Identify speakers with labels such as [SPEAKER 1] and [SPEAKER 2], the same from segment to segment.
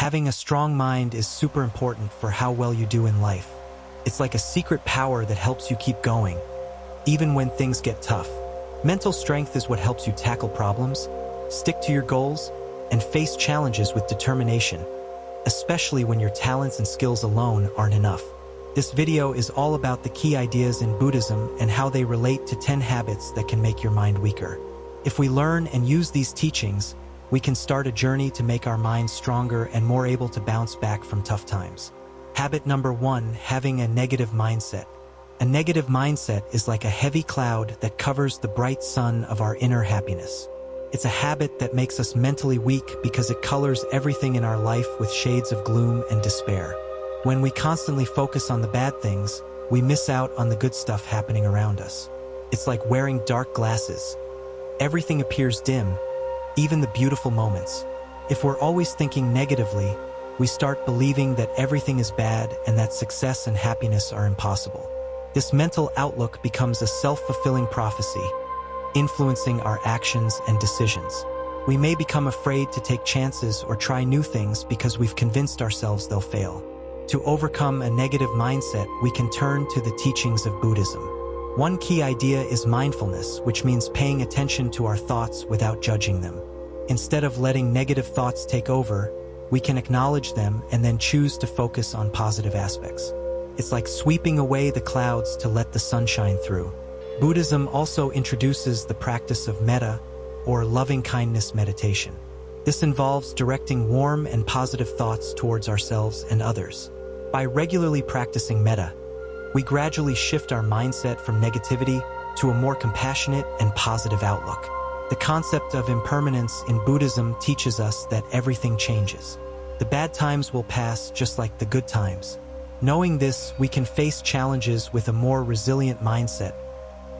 [SPEAKER 1] Having a strong mind is super important for how well you do in life. It's like a secret power that helps you keep going, even when things get tough. Mental strength is what helps you tackle problems, stick to your goals, and face challenges with determination, especially when your talents and skills alone aren't enough. This video is all about the key ideas in Buddhism and how they relate to 10 habits that can make your mind weaker. If we learn and use these teachings, we can start a journey to make our minds stronger and more able to bounce back from tough times. Habit number 1, having a negative mindset. A negative mindset is like a heavy cloud that covers the bright sun of our inner happiness. It's a habit that makes us mentally weak because it colors everything in our life with shades of gloom and despair. When we constantly focus on the bad things, we miss out on the good stuff happening around us. It's like wearing dark glasses. Everything appears dim, even the beautiful moments. If we're always thinking negatively, we start believing that everything is bad and that success and happiness are impossible. This mental outlook becomes a self-fulfilling prophecy, influencing our actions and decisions. We may become afraid to take chances or try new things because we've convinced ourselves they'll fail. To overcome a negative mindset, we can turn to the teachings of Buddhism. One key idea is mindfulness, which means paying attention to our thoughts without judging them. Instead of letting negative thoughts take over, we can acknowledge them and then choose to focus on positive aspects. It's like sweeping away the clouds to let the sun shine through. Buddhism also introduces the practice of metta, or loving-kindness meditation. This involves directing warm and positive thoughts towards ourselves and others. By regularly practicing metta, we gradually shift our mindset from negativity to a more compassionate and positive outlook. The concept of impermanence in Buddhism teaches us that everything changes. The bad times will pass just like the good times. Knowing this, we can face challenges with a more resilient mindset,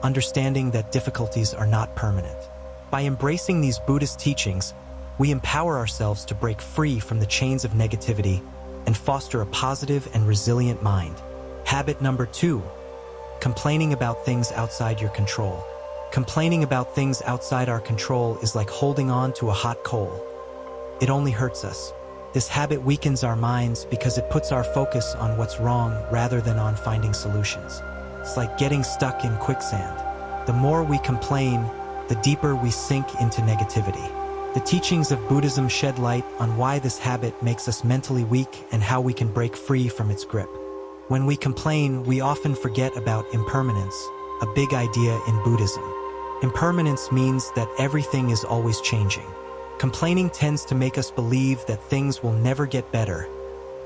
[SPEAKER 1] understanding that difficulties are not permanent. By embracing these Buddhist teachings, we empower ourselves to break free from the chains of negativity and foster a positive and resilient mind. Habit number 2, complaining about things outside your control. Complaining about things outside our control is like holding on to a hot coal. It only hurts us. This habit weakens our minds because it puts our focus on what's wrong rather than on finding solutions. It's like getting stuck in quicksand. The more we complain, the deeper we sink into negativity. The teachings of Buddhism shed light on why this habit makes us mentally weak and how we can break free from its grip. When we complain, we often forget about impermanence, a big idea in Buddhism. Impermanence means that everything is always changing. Complaining tends to make us believe that things will never get better,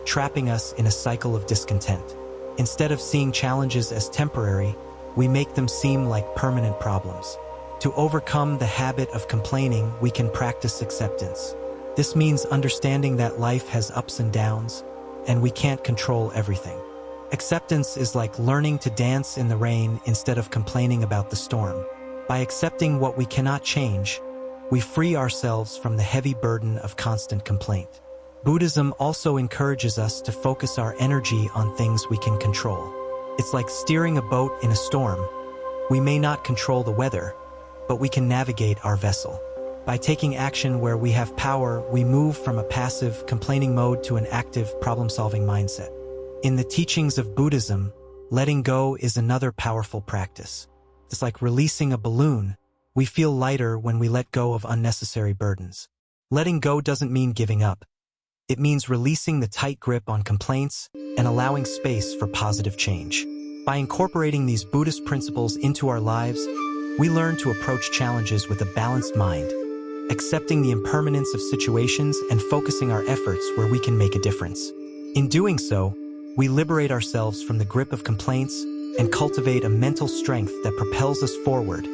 [SPEAKER 1] trapping us in a cycle of discontent. Instead of seeing challenges as temporary, we make them seem like permanent problems. To overcome the habit of complaining, we can practice acceptance. This means understanding that life has ups and downs, and we can't control everything. Acceptance is like learning to dance in the rain instead of complaining about the storm. By accepting what we cannot change, we free ourselves from the heavy burden of constant complaint. Buddhism also encourages us to focus our energy on things we can control. It's like steering a boat in a storm. We may not control the weather, but we can navigate our vessel. By taking action where we have power, we move from a passive, complaining mode to an active, problem-solving mindset. In the teachings of Buddhism, letting go is another powerful practice. It's like releasing a balloon. We feel lighter when we let go of unnecessary burdens. Letting go doesn't mean giving up. It means releasing the tight grip on complaints and allowing space for positive change. By incorporating these Buddhist principles into our lives, we learn to approach challenges with a balanced mind, accepting the impermanence of situations and focusing our efforts where we can make a difference. In doing so, we liberate ourselves from the grip of complaints and cultivate a mental strength that propels us forward,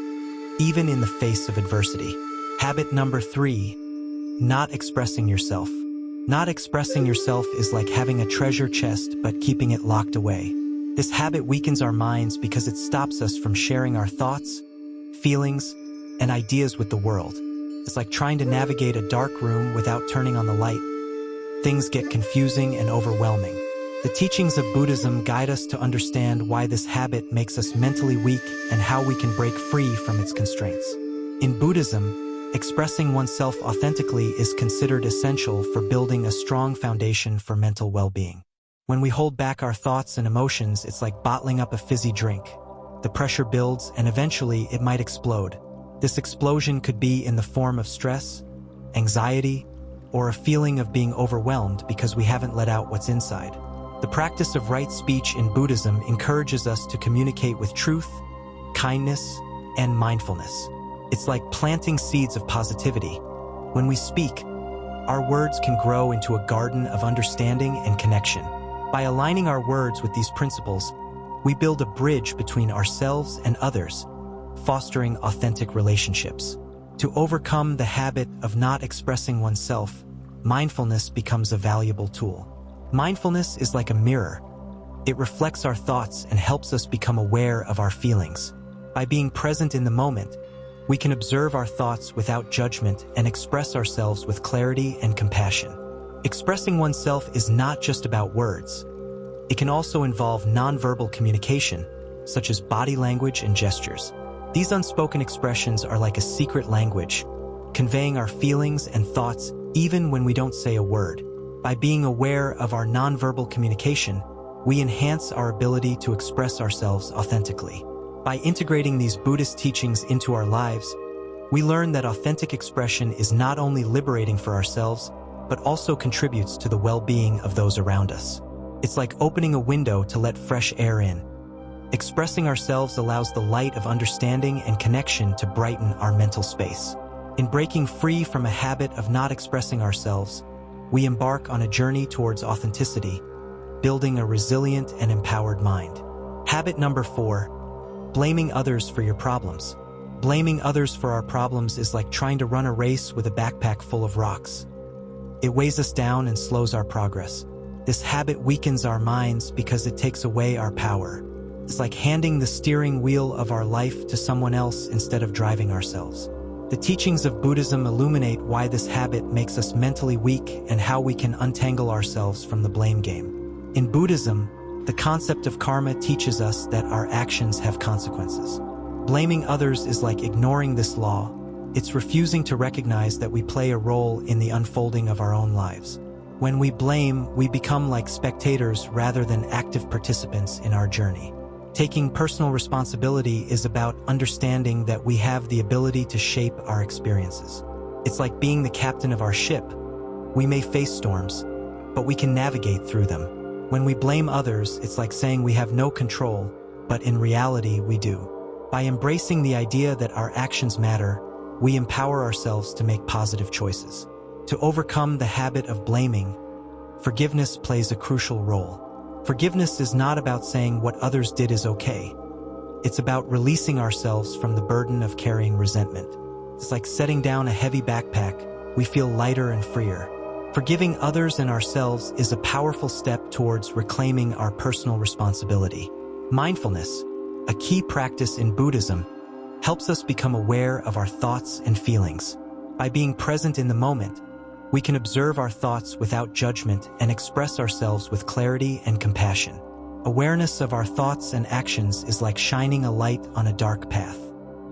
[SPEAKER 1] even in the face of adversity. Habit number 3, not expressing yourself. Not expressing yourself is like having a treasure chest but keeping it locked away. This habit weakens our minds because it stops us from sharing our thoughts, feelings, and ideas with the world. It's like trying to navigate a dark room without turning on the light. Things get confusing and overwhelming. The teachings of Buddhism guide us to understand why this habit makes us mentally weak and how we can break free from its constraints. In Buddhism, Expressing oneself authentically is considered essential for building a strong foundation for mental well-being. When we hold back our thoughts and emotions, it's like bottling up a fizzy drink. The pressure builds and eventually it might explode. This explosion could be in the form of stress, anxiety, or a feeling of being overwhelmed because we haven't let out what's inside. The practice of right speech in Buddhism encourages us to communicate with truth, kindness, and mindfulness. It's like planting seeds of positivity. When we speak, our words can grow into a garden of understanding and connection. By aligning our words with these principles, we build a bridge between ourselves and others, fostering authentic relationships. To overcome the habit of not expressing oneself, mindfulness becomes a valuable tool. Mindfulness is like a mirror. It reflects our thoughts and helps us become aware of our feelings. By being present in the moment, we can observe our thoughts without judgment and express ourselves with clarity and compassion. Expressing oneself is not just about words. It can also involve nonverbal communication, such as body language and gestures. These unspoken expressions are like a secret language, conveying our feelings and thoughts even when we don't say a word. By being aware of our nonverbal communication, we enhance our ability to express ourselves authentically. By integrating these Buddhist teachings into our lives, we learn that authentic expression is not only liberating for ourselves, but also contributes to the well-being of those around us. It's like opening a window to let fresh air in. Expressing ourselves allows the light of understanding and connection to brighten our mental space. In breaking free from a habit of not expressing ourselves, we embark on a journey towards authenticity, building a resilient and empowered mind. Habit number 4. Blaming others for your problems. Blaming others for our problems is like trying to run a race with a backpack full of rocks. It weighs us down and slows our progress. This habit weakens our minds because it takes away our power. It's like handing the steering wheel of our life to someone else instead of driving ourselves. The teachings of Buddhism illuminate why this habit makes us mentally weak and how we can untangle ourselves from the blame game. In Buddhism, the concept of karma teaches us that our actions have consequences. Blaming others is like ignoring this law. It's refusing to recognize that we play a role in the unfolding of our own lives. When we blame, we become like spectators rather than active participants in our journey. Taking personal responsibility is about understanding that we have the ability to shape our experiences. It's like being the captain of our ship. We may face storms, but we can navigate through them. When we blame others, it's like saying we have no control, but in reality we do. By embracing the idea that our actions matter, we empower ourselves to make positive choices. To overcome the habit of blaming, forgiveness plays a crucial role. Forgiveness is not about saying what others did is okay. It's about releasing ourselves from the burden of carrying resentment. It's like setting down a heavy backpack. We feel lighter and freer. Forgiving others and ourselves is a powerful step towards reclaiming our personal responsibility. Mindfulness, a key practice in Buddhism, helps us become aware of our thoughts and feelings. By being present in the moment, we can observe our thoughts without judgment and express ourselves with clarity and compassion. Awareness of our thoughts and actions is like shining a light on a dark path.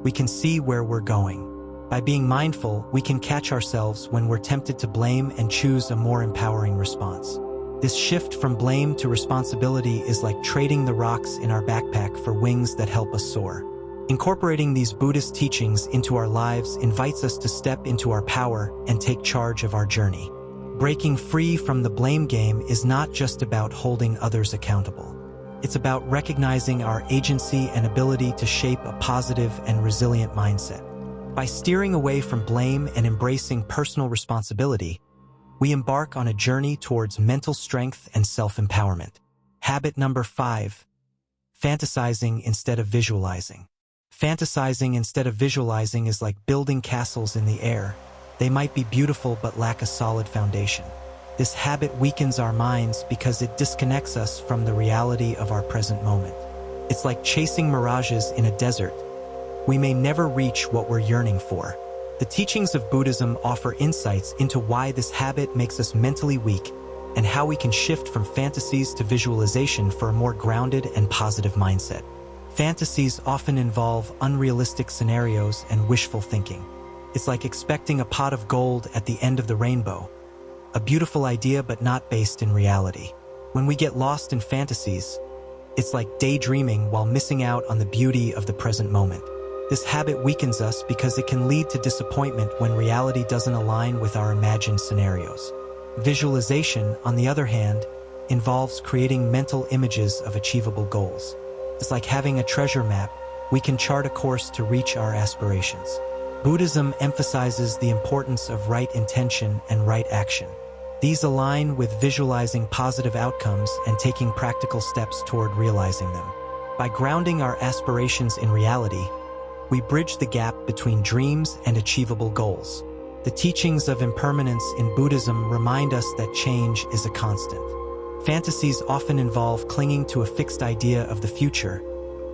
[SPEAKER 1] We can see where we're going. By being mindful, we can catch ourselves when we're tempted to blame and choose a more empowering response. This shift from blame to responsibility is like trading the rocks in our backpack for wings that help us soar. Incorporating these Buddhist teachings into our lives invites us to step into our power and take charge of our journey. Breaking free from the blame game is not just about holding others accountable. It's about recognizing our agency and ability to shape a positive and resilient mindset. By steering away from blame and embracing personal responsibility, we embark on a journey towards mental strength and self-empowerment. Habit number 5. Fantasizing instead of visualizing. Fantasizing instead of visualizing is like building castles in the air. They might be beautiful but lack a solid foundation. This habit weakens our minds because it disconnects us from the reality of our present moment. It's like chasing mirages in a desert. We may never reach what we're yearning for. The teachings of Buddhism offer insights into why this habit makes us mentally weak and how we can shift from fantasies to visualization for a more grounded and positive mindset. Fantasies often involve unrealistic scenarios and wishful thinking. It's like expecting a pot of gold at the end of the rainbow. A beautiful idea but not based in reality. When we get lost in fantasies, it's like daydreaming while missing out on the beauty of the present moment. This habit weakens us because it can lead to disappointment when reality doesn't align with our imagined scenarios. Visualization, on the other hand, involves creating mental images of achievable goals. It's like having a treasure map. We can chart a course to reach our aspirations. Buddhism emphasizes the importance of right intention and right action. These align with visualizing positive outcomes and taking practical steps toward realizing them. By grounding our aspirations in reality, we bridge the gap between dreams and achievable goals. The teachings of impermanence in Buddhism remind us that change is a constant. Fantasies often involve clinging to a fixed idea of the future,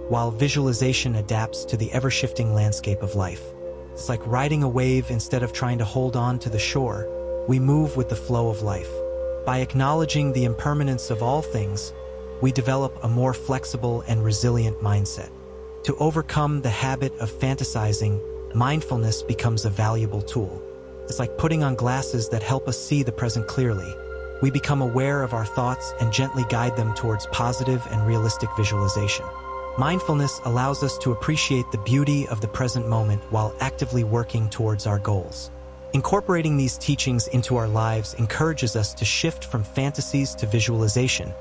[SPEAKER 1] while visualization adapts to the ever-shifting landscape of life. It's like riding a wave instead of trying to hold on to the shore. We move with the flow of life. By acknowledging the impermanence of all things, we develop a more flexible and resilient mindset. To overcome the habit of fantasizing, mindfulness becomes a valuable tool. It's like putting on glasses that help us see the present clearly. We become aware of our thoughts and gently guide them towards positive and realistic visualization. Mindfulness allows us to appreciate the beauty of the present moment while actively working towards our goals. Incorporating these teachings into our lives encourages us to shift from fantasies to visualization,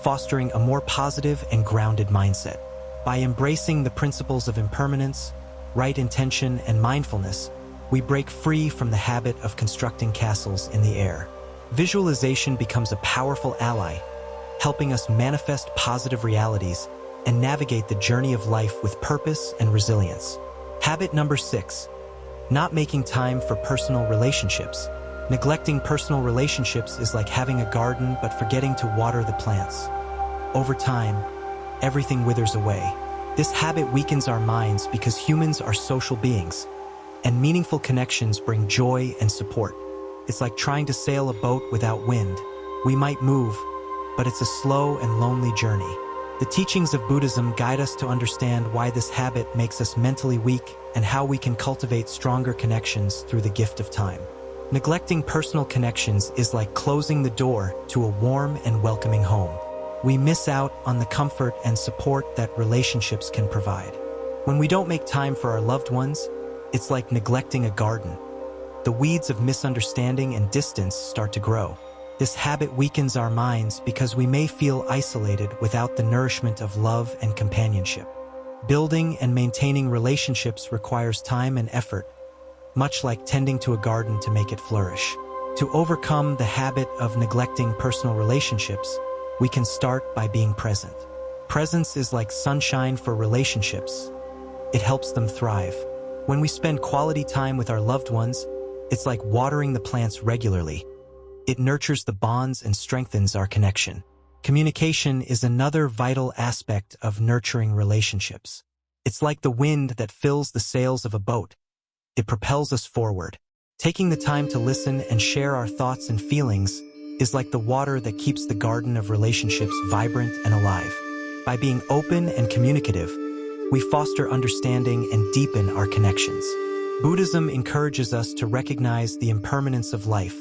[SPEAKER 1] fostering a more positive and grounded mindset. By embracing the principles of impermanence, right intention, and mindfulness, we break free from the habit of constructing castles in the air. Visualization becomes a powerful ally, helping us manifest positive realities and navigate the journey of life with purpose and resilience. Habit number 6. Not making time for personal relationships. Neglecting personal relationships is like having a garden but forgetting to water the plants. Over time, everything withers away. This habit weakens our minds because humans are social beings, and meaningful connections bring joy and support. It's like trying to sail a boat without wind. We might move, but it's a slow and lonely journey. The teachings of Buddhism guide us to understand why this habit makes us mentally weak and how we can cultivate stronger connections through the gift of time. Neglecting personal connections is like closing the door to a warm and welcoming home. We miss out on the comfort and support that relationships can provide. When we don't make time for our loved ones, it's like neglecting a garden. The weeds of misunderstanding and distance start to grow. This habit weakens our minds because we may feel isolated without the nourishment of love and companionship. Building and maintaining relationships requires time and effort, much like tending to a garden to make it flourish. To overcome the habit of neglecting personal relationships, we can start by being present. Presence is like sunshine for relationships. It helps them thrive. When we spend quality time with our loved ones, it's like watering the plants regularly. It nurtures the bonds and strengthens our connection. Communication is another vital aspect of nurturing relationships. It's like the wind that fills the sails of a boat. It propels us forward. Taking the time to listen and share our thoughts and feelings is like the water that keeps the garden of relationships vibrant and alive. By being open and communicative, we foster understanding and deepen our connections. Buddhism encourages us to recognize the impermanence of life,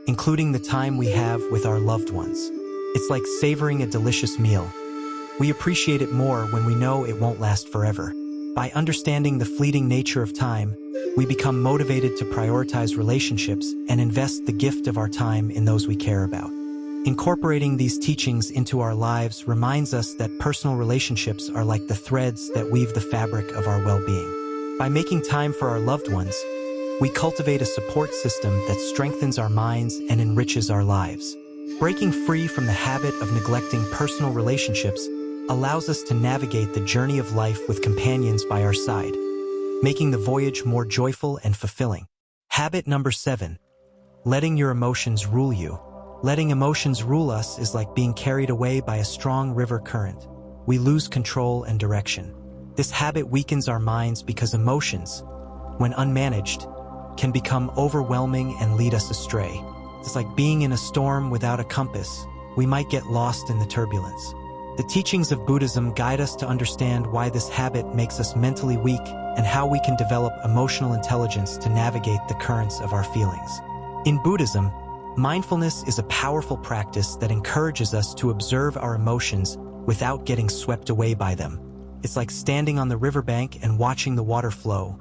[SPEAKER 1] including the time we have with our loved ones. It's like savoring a delicious meal. We appreciate it more when we know it won't last forever. By understanding the fleeting nature of time, we become motivated to prioritize relationships and invest the gift of our time in those we care about. Incorporating these teachings into our lives reminds us that personal relationships are like the threads that weave the fabric of our well-being. By making time for our loved ones, we cultivate a support system that strengthens our minds and enriches our lives. Breaking free from the habit of neglecting personal relationships allows us to navigate the journey of life with companions by our side, making the voyage more joyful and fulfilling. Habit number 7. Letting your emotions rule you. Letting emotions rule us is like being carried away by a strong river current. We lose control and direction. This habit weakens our minds because emotions, when unmanaged, can become overwhelming and lead us astray. It's like being in a storm without a compass. We might get lost in the turbulence. The teachings of Buddhism guide us to understand why this habit makes us mentally weak and how we can develop emotional intelligence to navigate the currents of our feelings. In Buddhism, mindfulness is a powerful practice that encourages us to observe our emotions without getting swept away by them. It's like standing on the riverbank and watching the water flow.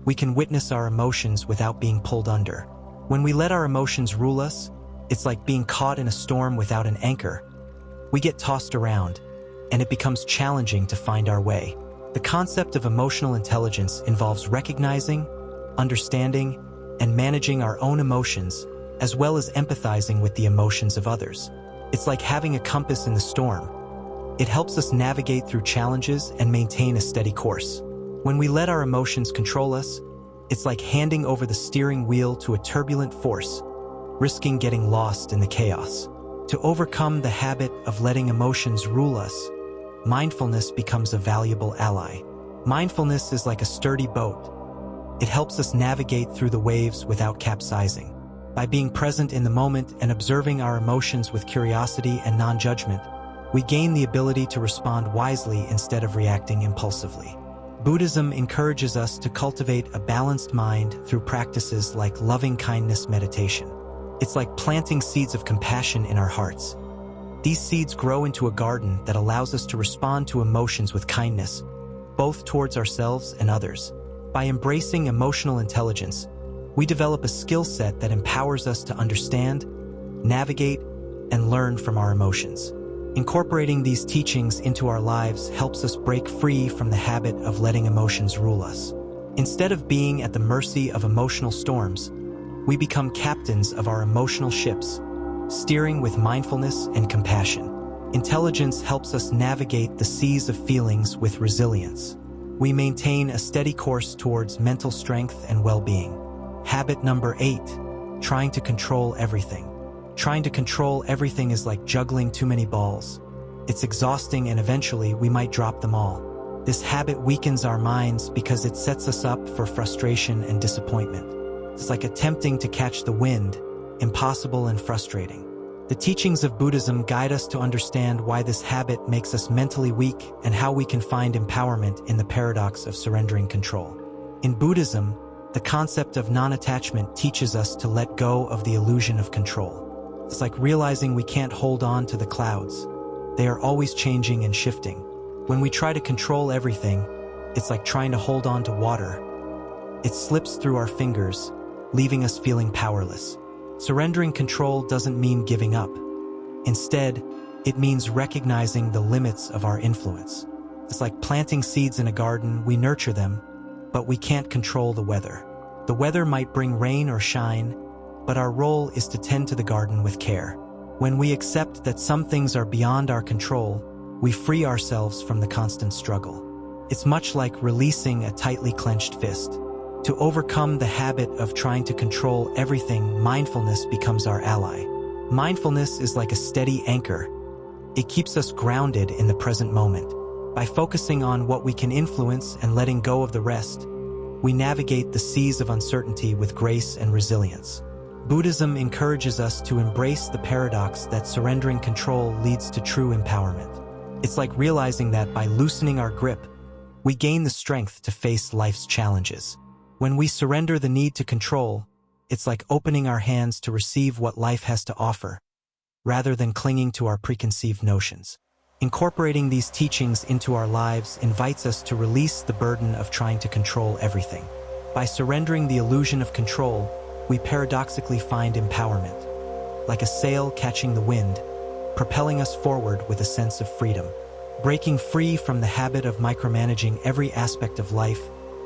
[SPEAKER 1] We can witness our emotions without being pulled under. When we let our emotions rule us, it's like being caught in a storm without an anchor. We get tossed around, and it becomes challenging to find our way. The concept of emotional intelligence involves recognizing, understanding, and managing our own emotions, as well as empathizing with the emotions of others. It's like having a compass in the storm. It helps us navigate through challenges and maintain a steady course. When we let our emotions control us, it's like handing over the steering wheel to a turbulent force, risking getting lost in the chaos. To overcome the habit of letting emotions rule us, mindfulness becomes a valuable ally. Mindfulness is like a sturdy boat. It helps us navigate through the waves without capsizing. By being present in the moment and observing our emotions with curiosity and non-judgment, we gain the ability to respond wisely instead of reacting impulsively. Buddhism encourages us to cultivate a balanced mind through practices like loving-kindness meditation. It's like planting seeds of compassion in our hearts. These seeds grow into a garden that allows us to respond to emotions with kindness, both towards ourselves and others. By embracing emotional intelligence, we develop a skill set that empowers us to understand, navigate, and learn from our emotions. Incorporating these teachings into our lives helps us break free from the habit of letting emotions rule us. Instead of being at the mercy of emotional storms, we become captains of our emotional ships, steering with mindfulness and compassion. Intelligence helps us navigate the seas of feelings with resilience. We maintain a steady course towards mental strength and well-being. Habit number 8, trying to control everything. Trying to control everything is like juggling too many balls. It's exhausting and eventually we might drop them all. This habit weakens our minds because it sets us up for frustration and disappointment. It's like attempting to catch the wind, impossible and frustrating. The teachings of Buddhism guide us to understand why this habit makes us mentally weak and how we can find empowerment in the paradox of surrendering control. In Buddhism, the concept of non-attachment teaches us to let go of the illusion of control. It's like realizing we can't hold on to the clouds. They are always changing and shifting. When we try to control everything, it's like trying to hold on to water. It slips through our fingers, leaving us feeling powerless. Surrendering control doesn't mean giving up. Instead, it means recognizing the limits of our influence. It's like planting seeds in a garden. We nurture them, but we can't control the weather. The weather might bring rain or shine, but our role is to tend to the garden with care. When we accept that some things are beyond our control, we free ourselves from the constant struggle. It's much like releasing a tightly clenched fist. To overcome the habit of trying to control everything, mindfulness becomes our ally. Mindfulness is like a steady anchor. It keeps us grounded in the present moment. By focusing on what we can influence and letting go of the rest, we navigate the seas of uncertainty with grace and resilience. Buddhism encourages us to embrace the paradox that surrendering control leads to true empowerment. It's like realizing that by loosening our grip, we gain the strength to face life's challenges. When we surrender the need to control, it's like opening our hands to receive what life has to offer, rather than clinging to our preconceived notions. Incorporating these teachings into our lives invites us to release the burden of trying to control everything. By surrendering the illusion of control, we paradoxically find empowerment, like a sail catching the wind, propelling us forward with a sense of freedom. Breaking free from the habit of micromanaging every aspect of life,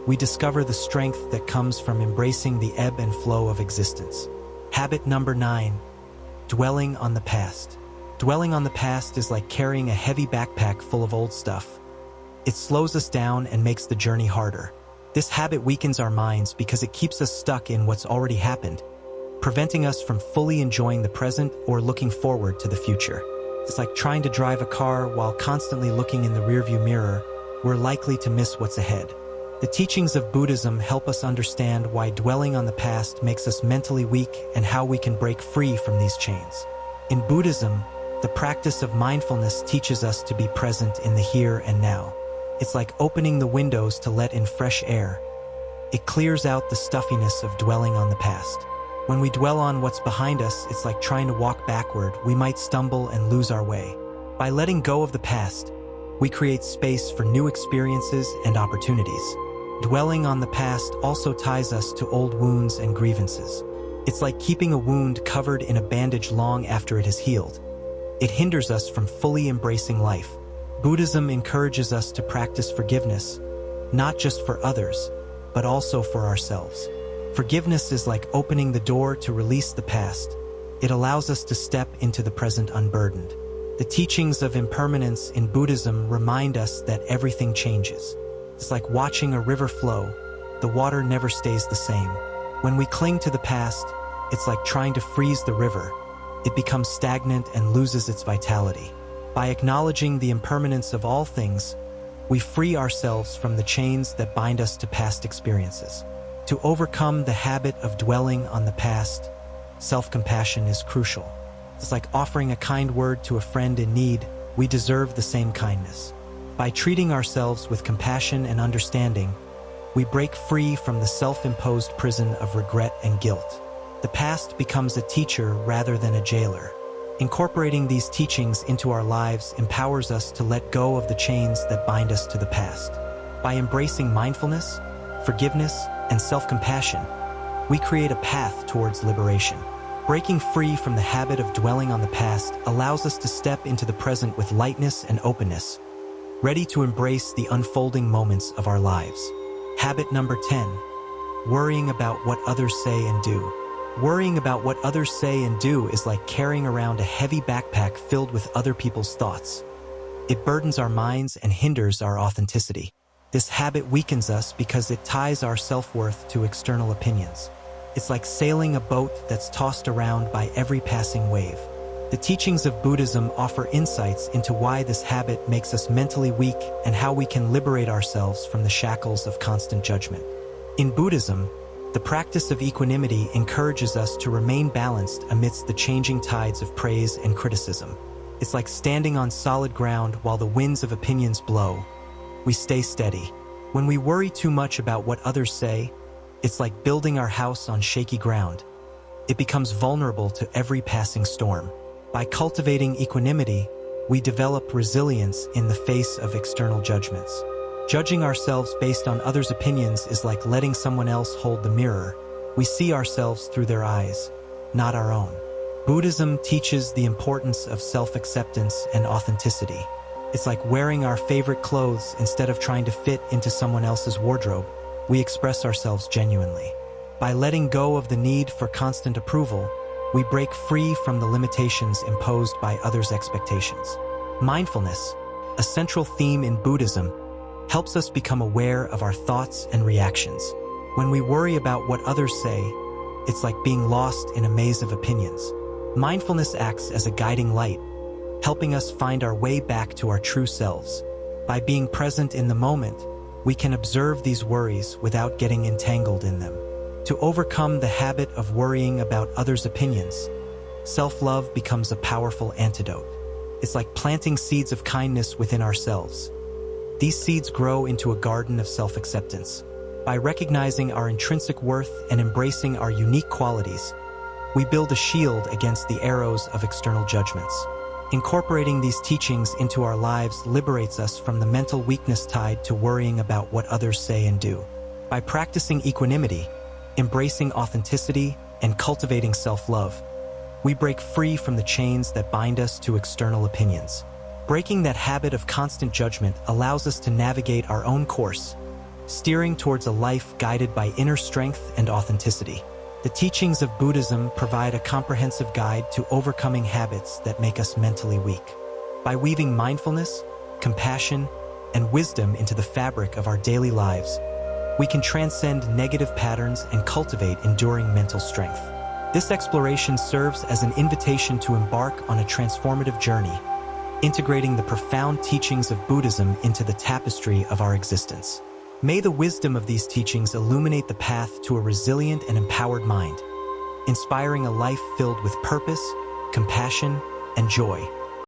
[SPEAKER 1] we discover the strength that comes from embracing the ebb and flow of existence. Habit number 9, dwelling on the past. Dwelling on the past is like carrying a heavy backpack full of old stuff. It slows us down and makes the journey harder. This habit weakens our minds because it keeps us stuck in what's already happened, preventing us from fully enjoying the present or looking forward to the future. It's like trying to drive a car while constantly looking in the rearview mirror. We're likely to miss what's ahead. The teachings of Buddhism help us understand why dwelling on the past makes us mentally weak and how we can break free from these chains. In Buddhism, The practice of mindfulness teaches us to be present in the here and now. It's like opening the windows to let in fresh air. It clears out the stuffiness of dwelling on the past. When we dwell on what's behind us, it's like trying to walk backward. We might stumble and lose our way. By letting go of the past, we create space for new experiences and opportunities. Dwelling on the past also ties us to old wounds and grievances. It's like keeping a wound covered in a bandage long after it has healed. It hinders us from fully embracing life. Buddhism encourages us to practice forgiveness, not just for others, but also for ourselves. Forgiveness is like opening the door to release the past. It allows us to step into the present unburdened. The teachings of impermanence in Buddhism remind us that everything changes. It's like watching a river flow. The water never stays the same. When we cling to the past, it's like trying to freeze the river. It becomes stagnant and loses its vitality. By acknowledging the impermanence of all things, we free ourselves from the chains that bind us to past experiences. To overcome the habit of dwelling on the past, self-compassion is crucial. It's like offering a kind word to a friend in need. We deserve the same kindness. By treating ourselves with compassion and understanding, we break free from the self-imposed prison of regret and guilt. The past becomes a teacher rather than a jailer. Incorporating these teachings into our lives empowers us to let go of the chains that bind us to the past. By embracing mindfulness, forgiveness, and self-compassion, we create a path towards liberation. Breaking free from the habit of dwelling on the past allows us to step into the present with lightness and openness, ready to embrace the unfolding moments of our lives. Habit number 10, worrying about what others say and do. Worrying about what others say and do is like carrying around a heavy backpack filled with other people's thoughts. It burdens our minds and hinders our authenticity. This habit weakens us because it ties our self-worth to external opinions. It's like sailing a boat that's tossed around by every passing wave. The teachings of Buddhism offer insights into why this habit makes us mentally weak and how we can liberate ourselves from the shackles of constant judgment. In Buddhism, the practice of equanimity encourages us to remain balanced amidst the changing tides of praise and criticism. It's like standing on solid ground while the winds of opinions blow. We stay steady. When we worry too much about what others say, it's like building our house on shaky ground. It becomes vulnerable to every passing storm. By cultivating equanimity, we develop resilience in the face of external judgments. Judging ourselves based on others' opinions is like letting someone else hold the mirror. We see ourselves through their eyes, not our own. Buddhism teaches the importance of self-acceptance and authenticity. It's like wearing our favorite clothes instead of trying to fit into someone else's wardrobe. We express ourselves genuinely. By letting go of the need for constant approval, we break free from the limitations imposed by others' expectations. Mindfulness, a central theme in Buddhism, helps us become aware of our thoughts and reactions. When we worry about what others say, it's like being lost in a maze of opinions. Mindfulness acts as a guiding light, helping us find our way back to our true selves. By being present in the moment, we can observe these worries without getting entangled in them. To overcome the habit of worrying about others' opinions, self-love becomes a powerful antidote. It's like planting seeds of kindness within ourselves. These seeds grow into a garden of self-acceptance. By recognizing our intrinsic worth and embracing our unique qualities, we build a shield against the arrows of external judgments. Incorporating these teachings into our lives liberates us from the mental weakness tied to worrying about what others say and do. By practicing equanimity, embracing authenticity, and cultivating self-love, we break free from the chains that bind us to external opinions. Breaking that habit of constant judgment allows us to navigate our own course, steering towards a life guided by inner strength and authenticity. The teachings of Buddhism provide a comprehensive guide to overcoming habits that make us mentally weak. By weaving mindfulness, compassion, and wisdom into the fabric of our daily lives, we can transcend negative patterns and cultivate enduring mental strength. This exploration serves as an invitation to embark on a transformative journey, integrating the profound teachings of Buddhism into the tapestry of our existence. May the wisdom of these teachings illuminate the path to a resilient and empowered mind, inspiring a life filled with purpose, compassion, and joy.